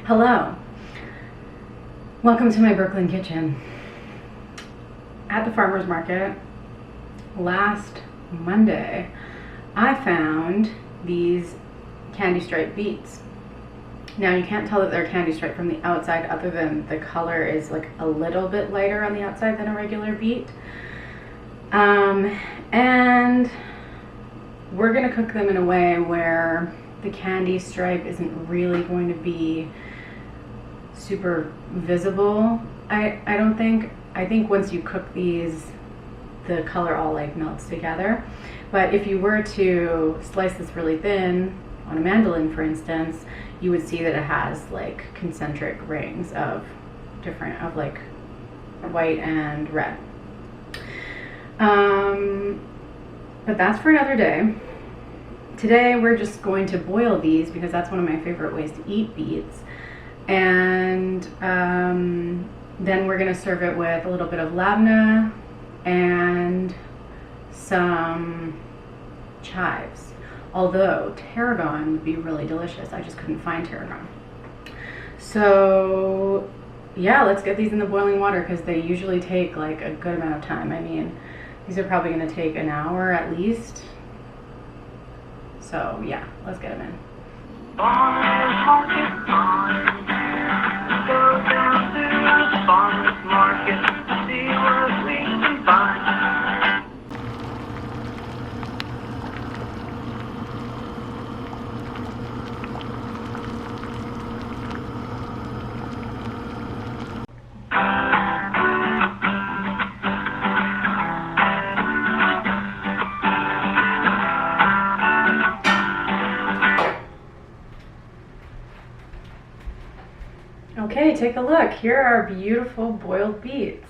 Hello, welcome to my Brooklyn kitchen. At the farmer's market last Monday, I found these candy stripe beets. Now you can't tell that they're candy stripe from the outside other than the color is like a little bit lighter on the outside than a regular beet. And we're gonna cook them in a way where the candy stripe isn't really going to be super visible. I don't think. I think once you cook these, the color all like melts together. But if you were to slice this really thin on a mandolin, for instance, you would see that it has like concentric rings of different, of like white and red. But that's for another day. Today we're just going to boil these because that's one of my favorite ways to eat beets. And then we're gonna serve it with a little bit of labneh and some chives. Although tarragon would be really delicious. I just couldn't find tarragon. So yeah, let's get these in the boiling water because they usually take like a good amount of time. I mean, these are probably gonna take an hour at least. So yeah, let's get them in. Go down to the farmer's market, see what we can find. Okay, take a look. Here are our beautiful boiled beets.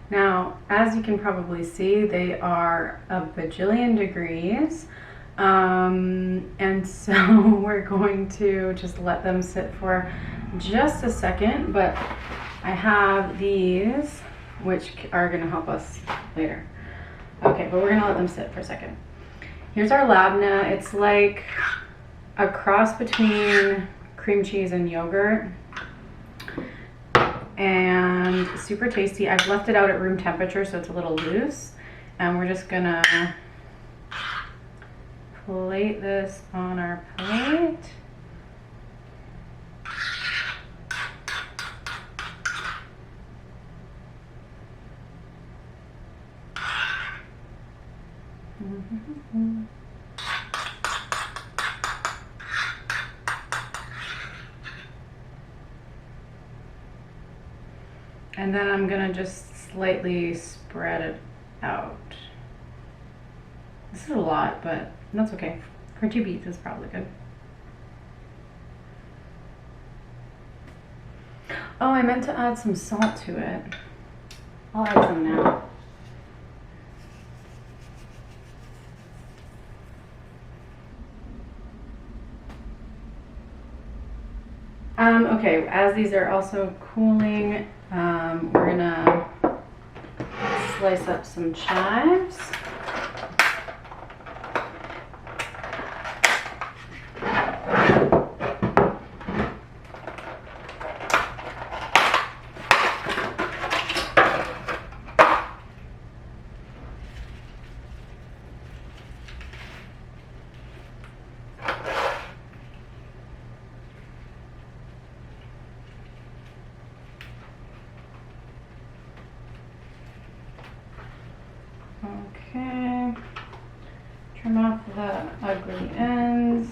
Now, as you can probably see, they are a bajillion degrees. And so we're going to just let them sit for just a second, but I have these, which are gonna help us later. Okay, but we're gonna let them sit for a second. Here's our labneh. It's like a cross between cream cheese and yogurt. And super tasty. I've left it out at room temperature so it's a little loose. And we're just gonna plate this on our plate. And then I'm gonna just slightly spread it out. This is a lot, but that's okay. For 2 beets, it's probably good. Oh, I meant to add some salt to it. I'll add some now. Okay, as these are also cooling, we're gonna slice up some chives. Okay, trim off the ugly ends.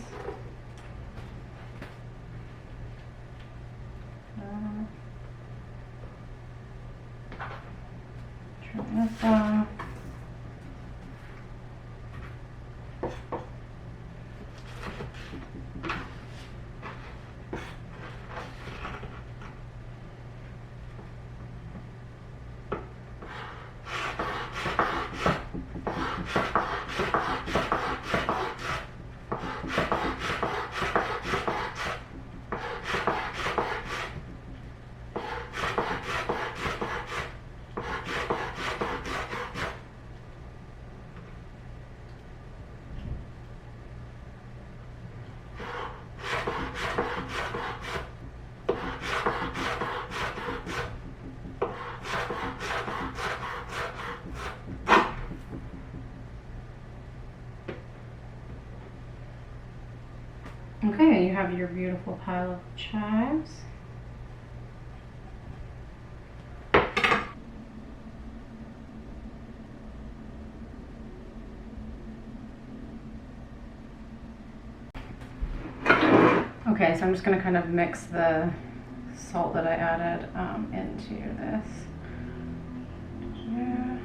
Trim this off. Okay, you have your beautiful pile of chives. Okay, so I'm just gonna kind of mix the salt that I added into this. Yeah.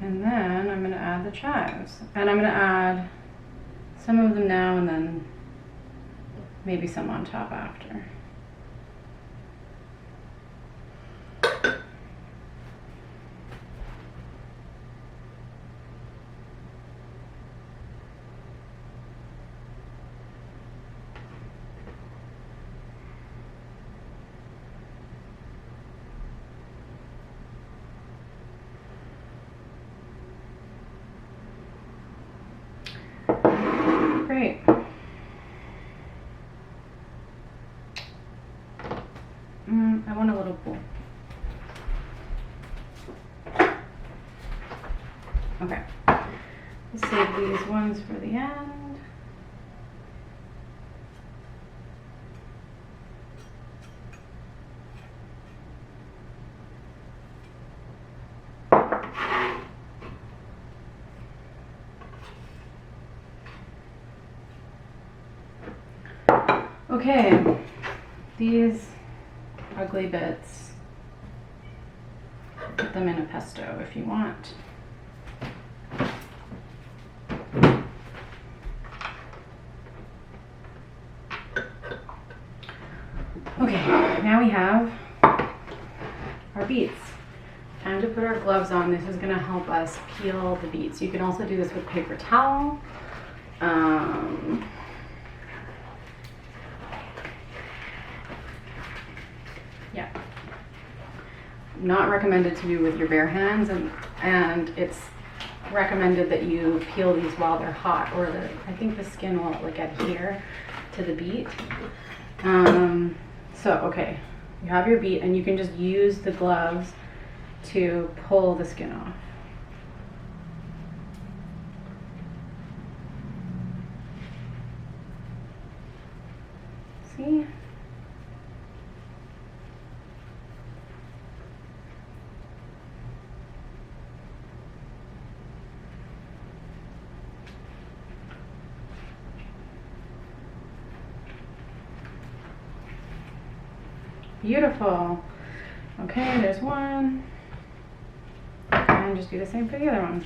And then I'm gonna add the chives. And I'm gonna add some of them now and then maybe some on top after. Great. I want a little bowl. Okay. We'll save these ones for the end. Okay, these ugly bits, put them in a pesto if you want. Okay, now we have our beets. Time to put our gloves on. This is gonna help us peel the beets. You can also do this with paper towel. Yeah. Not recommended to do with your bare hands, and it's recommended that you peel these while they're hot, or I think the skin will like adhere to the beet. So okay, you have your beet, and you can just use the gloves to pull the skin off. See? Beautiful. Okay, there's one. And just do the same for the other one.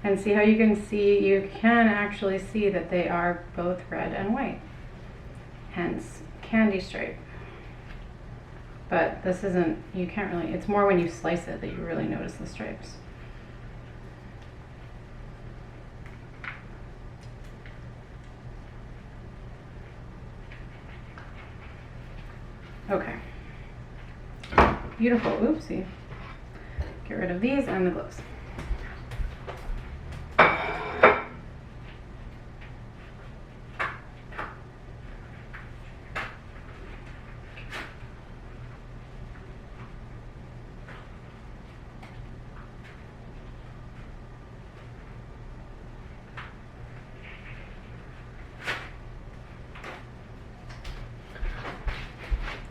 And see how you can actually see that they are both red and white. Hence, candy stripe. But this isn't, you can't really, it's more when you slice it that you really notice the stripes. Okay. Beautiful. Oopsie. Get rid of these and the gloves.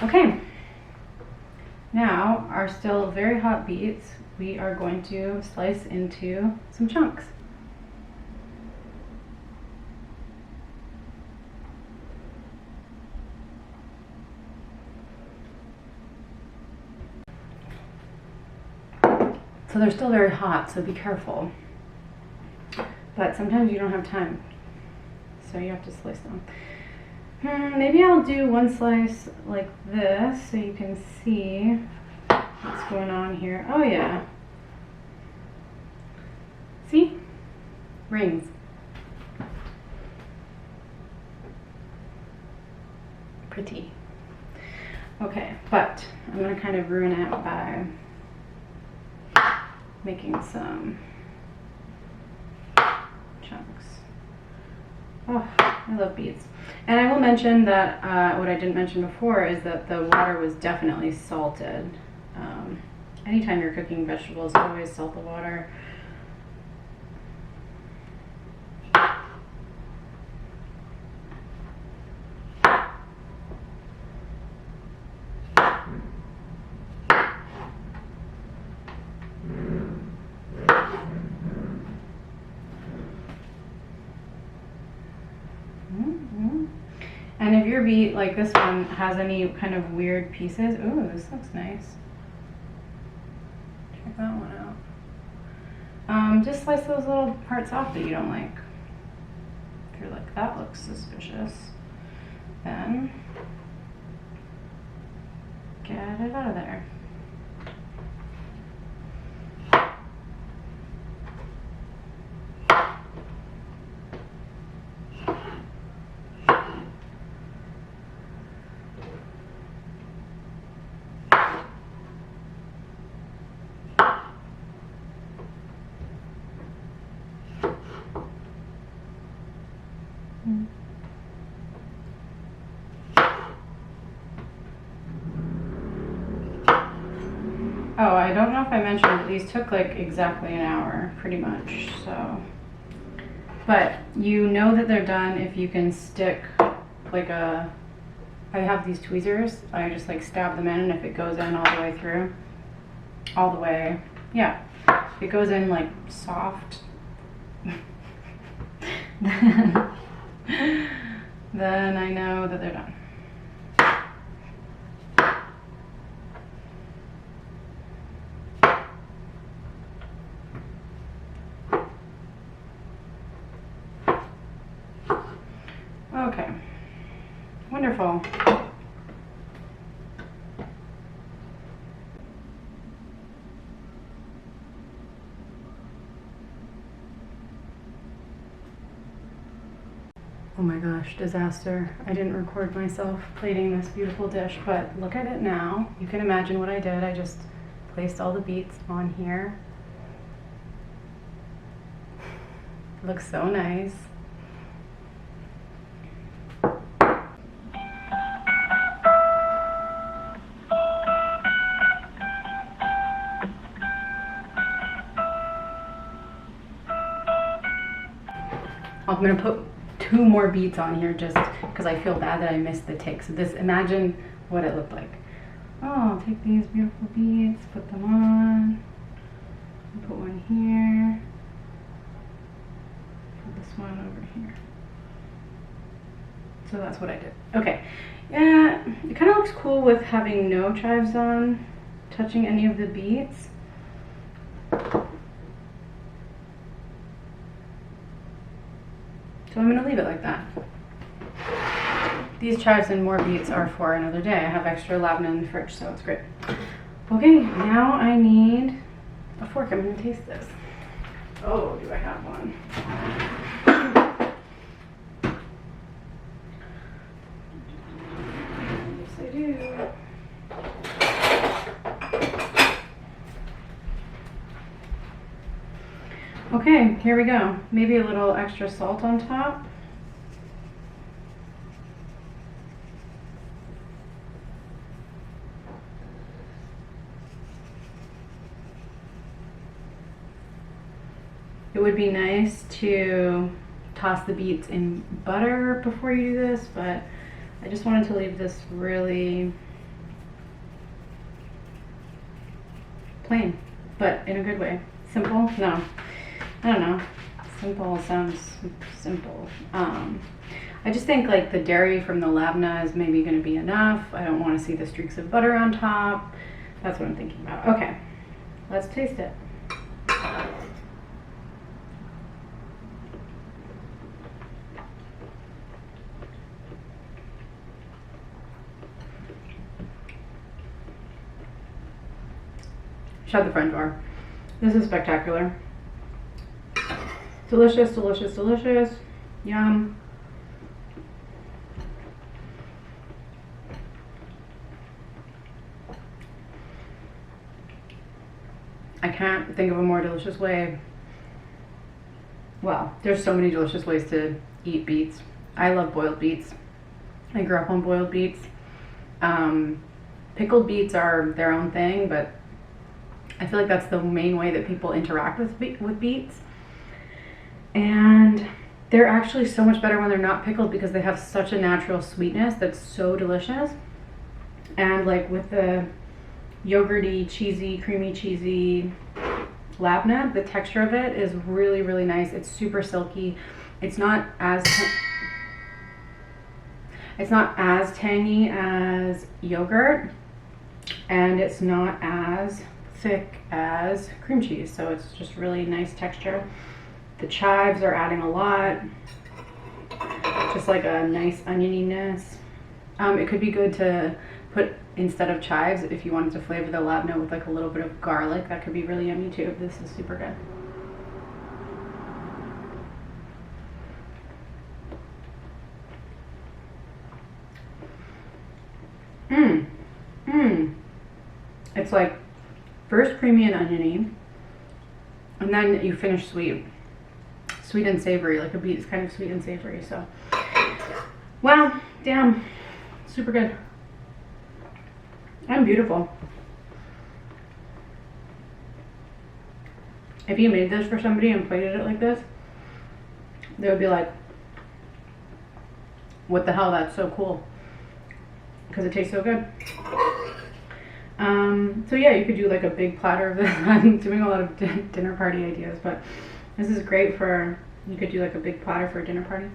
Okay, now our still very hot beets, we are going to slice into some chunks. So they're still very hot, so be careful. But sometimes you don't have time, so you have to slice them. Maybe I'll do one slice like this so you can see what's going on here. Oh yeah. See? Rings. Pretty. Okay, but I'm going to kind of ruin it by making some chunks. Oh, I love beets. And I will mention that what I didn't mention before is that the water was definitely salted. Anytime you're cooking vegetables, always salt the water. your beet, like this one, has any kind of weird pieces, ooh, this looks nice. Check that one out. Just slice those little parts off that you don't like. If you're like, that looks suspicious, then get it out of there. Oh, I don't know if I mentioned that these took like exactly an hour, pretty much, so. But you know that they're done if you can stick like I have these tweezers, I just like stab them in, and if it goes in all the way through, all the way, yeah, if it goes in like soft, then I know that they're done. Okay, wonderful. Oh my gosh, disaster. I didn't record myself plating this beautiful dish, but look at it now. You can imagine what I did. I just placed all the beets on here. It looks so nice. I'm gonna put 2 more beets on here just because I feel bad that I missed the tick. So this, imagine what it looked like. Oh, I'll take these beautiful beets, put them on, put one here, put this one over here. So that's what I did. Okay, yeah, it kind of looks cool with having no chives on, touching any of the beets. So I'm going to leave it like that. These chives and more beets are for another day. I have extra labneh in the fridge, so it's great. Okay, now I need a fork. I'm going to taste this. Oh, do I have one? Yes, I do. Okay, here we go. Maybe a little extra salt on top. It would be nice to toss the beets in butter before you do this, but I just wanted to leave this really plain, but in a good way. Simple? No. I don't know. Simple sounds simple. I just think like the dairy from the labneh is maybe going to be enough. I don't want to see the streaks of butter on top. That's what I'm thinking about. Okay, let's taste it. Shut the front door. This is spectacular. Delicious, delicious, delicious. Yum. I can't think of a more delicious way. Well, there's so many delicious ways to eat beets. I love boiled beets. I grew up on boiled beets. Pickled beets are their own thing, but I feel like that's the main way that people interact with beets. And they're actually so much better when they're not pickled because they have such a natural sweetness that's so delicious. And like with the yogurty, cheesy, creamy cheesy labneh, the texture of it is really, really nice. It's super silky. It's not as It's not as tangy as yogurt, and it's not as thick as cream cheese, so it's just really nice texture. The chives are adding a lot, just like a nice onioniness. It could be good to put, instead of chives, if you wanted to flavor the labneh with like a little bit of garlic, that could be really yummy too. This is super good. It's like first creamy and oniony, and then you finish sweet and savory. Like a beet is kind of sweet and savory. So, wow, damn, super good and beautiful. If you made this for somebody and plated it like this, they would be like, what the hell, that's so cool, because it tastes so good. So yeah, you could do like a big platter of this. I'm doing a lot of dinner party ideas, but this is great for, you could do like a big platter for a dinner party.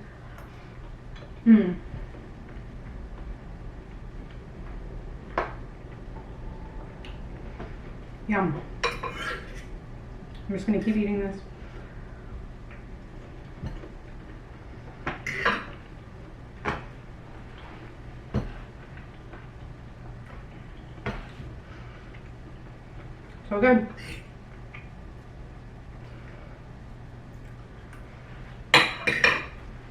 Yum. I'm just gonna keep eating this. So good.